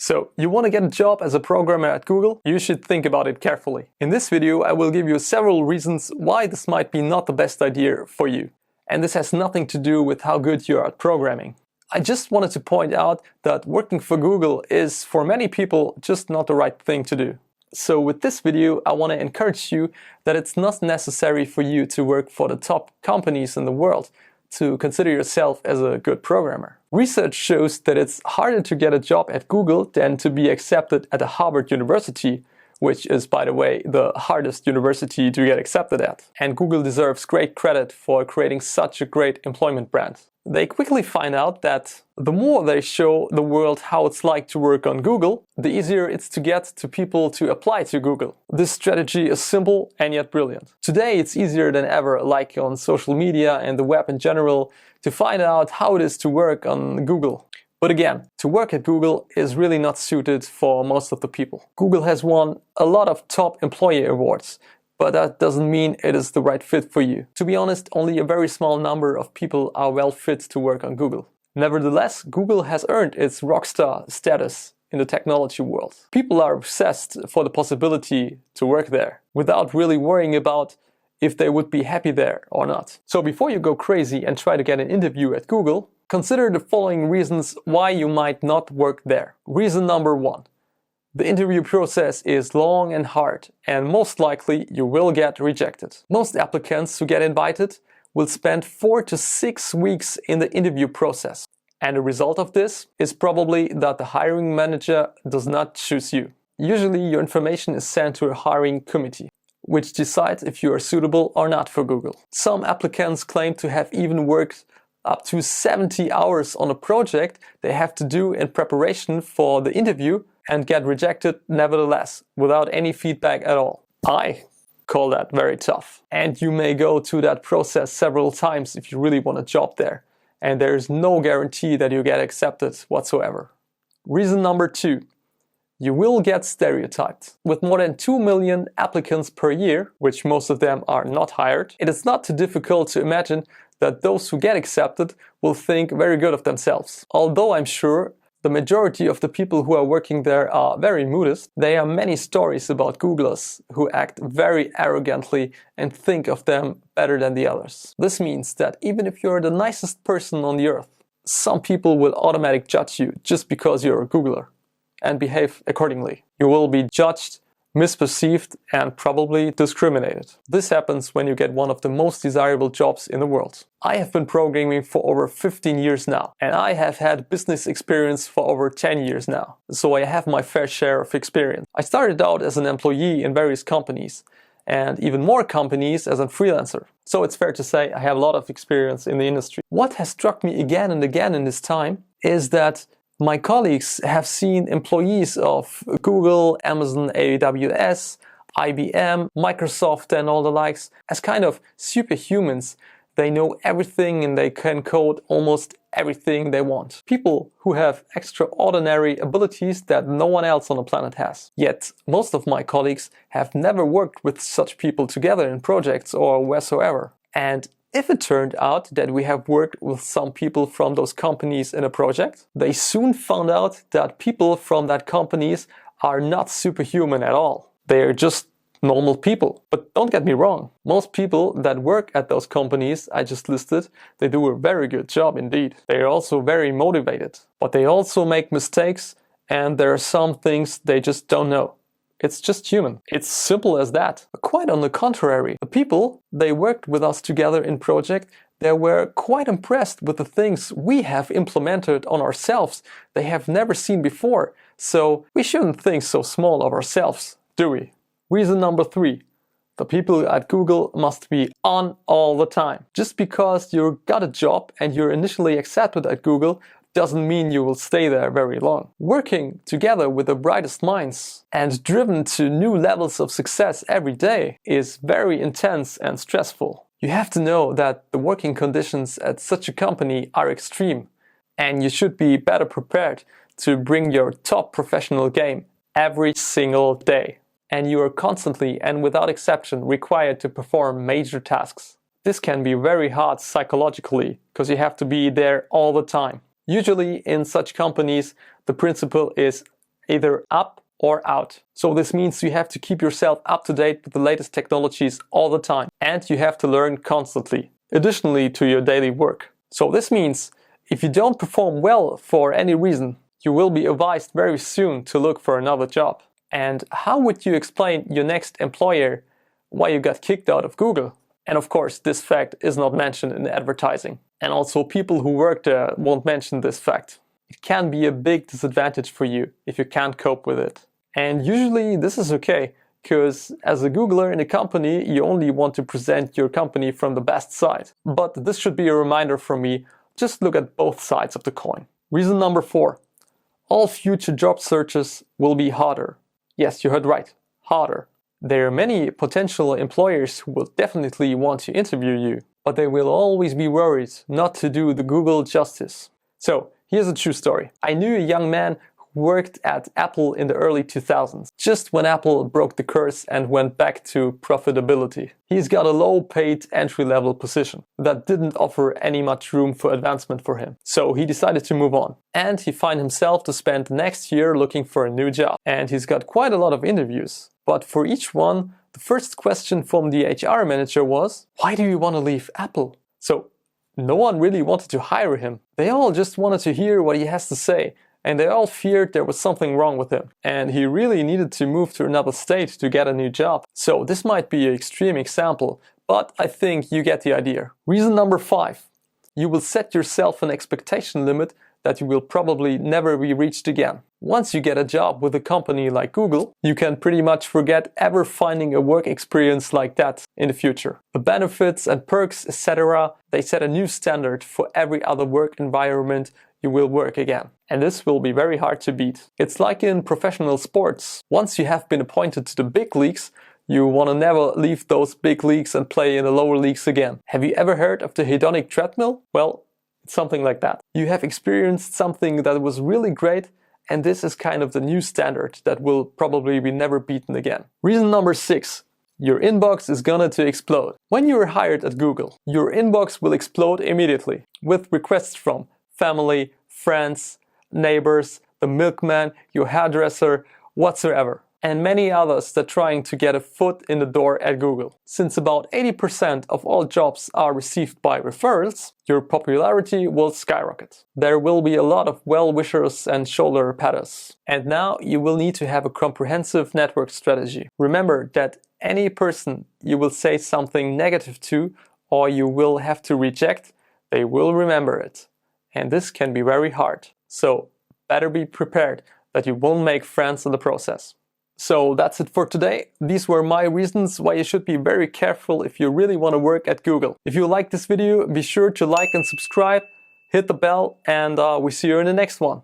So, you want to get a job as a programmer at Google? You should think about it carefully. In this video, I will give you several reasons why this might be not the best idea for you. And this has nothing to do with how good you are at programming. I just wanted to point out that working for Google is, for many people, just not the right thing to do. So with this video, I want to encourage you that it's not necessary for you to work for the top companies in the world to consider yourself as a good programmer. Research shows that it's harder to get a job at Google than to be accepted at a Harvard University, which is, by the way, the hardest university to get accepted at. And Google deserves great credit for creating such a great employment brand. They quickly find out that the more they show the world how it's like to work on Google, the easier it's to get to people to apply to Google. This strategy is simple and yet brilliant. Today it's easier than ever, like on social media and the web in general, to find out how it is to work on Google. But again, to work at Google is really not suited for most of the people. Google has won a lot of top employee awards, but that doesn't mean it is the right fit for you. To be honest, only a very small number of people are well fit to work on Google. Nevertheless, Google has earned its rockstar status in the technology world. People are obsessed for the possibility to work there, without really worrying about if they would be happy there or not. So before you go crazy and try to get an interview at Google, consider the following reasons why you might not work there. Reason number 1. The interview process is long and hard, and most likely you will get rejected. Most applicants who get invited will spend 4 to 6 weeks in the interview process. And the result of this is probably that the hiring manager does not choose you. Usually your information is sent to a hiring committee, which decides if you are suitable or not for Google. Some applicants claim to have even worked up to 70 hours on a project they have to do in preparation for the interview and get rejected nevertheless, without any feedback at all. I call that very tough. And you may go through that process several times if you really want a job there. And there is no guarantee that you get accepted whatsoever. Reason number 2. You will get stereotyped. With more than 2 million applicants per year, which most of them are not hired, it is not too difficult to imagine that those who get accepted will think very good of themselves. Although I'm sure the majority of the people who are working there are very modest, there are many stories about Googlers who act very arrogantly and think of them better than the others. This means that even if you're the nicest person on the earth, some people will automatically judge you just because you're a Googler and behave accordingly. You will be judged, misperceived, and probably discriminated. This happens when you get one of the most desirable jobs in the world. I have been programming for over 15 years now, and I have had business experience for over 10 years now, so I have my fair share of experience. I started out as an employee in various companies, and even more companies as a freelancer. So it's fair to say I have a lot of experience in the industry. What has struck me again and again in this time is that my colleagues have seen employees of Google, Amazon, AWS, IBM, Microsoft and all the likes as kind of superhumans. They know everything and they can code almost everything they want. People who have extraordinary abilities that no one else on the planet has. Yet, most of my colleagues have never worked with such people together in projects or wheresoever. And if it turned out that we have worked with some people from those companies in a project, they soon found out that people from that companies are not superhuman at all. They are just normal people. But don't get me wrong, most people that work at those companies I just listed, they do a very good job indeed. They are also very motivated, but they also make mistakes and there are some things they just don't know. It's just human. It's simple as that. Quite on the contrary, the people, they worked with us together in project, they were quite impressed with the things we have implemented on ourselves they have never seen before. So we shouldn't think so small of ourselves, do we? Reason number 3. The people at Google must be on all the time. Just because you got a job and you're initially accepted at Google doesn't mean you will stay there very long. Working together with the brightest minds and driven to new levels of success every day is very intense and stressful. You have to know that the working conditions at such a company are extreme, and you should be better prepared to bring your top professional game every single day. And you are constantly and without exception required to perform major tasks. This can be very hard psychologically because you have to be there all the time. Usually in such companies, the principle is either up or out. So this means you have to keep yourself up to date with the latest technologies all the time, and you have to learn constantly, additionally to your daily work. So this means if you don't perform well for any reason, you will be advised very soon to look for another job. And how would you explain your next employer why you got kicked out of Google? And of course, this fact is not mentioned in the advertising. And also people who work there won't mention this fact. It can be a big disadvantage for you if you can't cope with it. And usually this is okay, because as a Googler in a company, you only want to present your company from the best side. But this should be a reminder for me, just look at both sides of the coin. Reason number 4. All future job searches will be harder. Yes, you heard right, harder. There are many potential employers who will definitely want to interview you, but they will always be worried not to do the Google justice. So, here's a true story. I knew a young man who worked at Apple in the early 2000s, just when Apple broke the curse and went back to profitability. He's got a low-paid entry-level position that didn't offer any much room for advancement for him. So he decided to move on. And he found himself to spend the next year looking for a new job. And he's got quite a lot of interviews. But for each one, the first question from the HR manager was, "Why do you want to leave Apple?" So no one really wanted to hire him. They all just wanted to hear what he has to say, and they all feared there was something wrong with him. And he really needed to move to another state to get a new job. So this might be an extreme example, but I think you get the idea. Reason number 5. You will set yourself an expectation limit that you will probably never be reached again. Once you get a job with a company like Google, you can pretty much forget ever finding a work experience like that in the future. The benefits and perks, etc., they set a new standard for every other work environment you will work again. And this will be very hard to beat. It's like in professional sports. Once you have been appointed to the big leagues, you want to never leave those big leagues and play in the lower leagues again. Have you ever heard of the hedonic treadmill? Well, it's something like that. You have experienced something that was really great, and this is kind of the new standard that will probably be never beaten again. Reason number 6. Your inbox is gonna to explode. When you're hired at Google, your inbox will explode immediately with requests from family, friends, neighbors, the milkman, your hairdresser, whatsoever. And many others that are trying to get a foot in the door at Google. Since about 80% of all jobs are received by referrals, your popularity will skyrocket. There will be a lot of well-wishers and shoulder patters. And now you will need to have a comprehensive network strategy. Remember that any person you will say something negative to or you will have to reject, they will remember it. And this can be very hard. So better be prepared that you won't make friends in the process. So that's it for today. These were my reasons why you should be very careful if you really want to work at Google. If you like this video, be sure to like and subscribe, hit the bell, and we see you in the next one.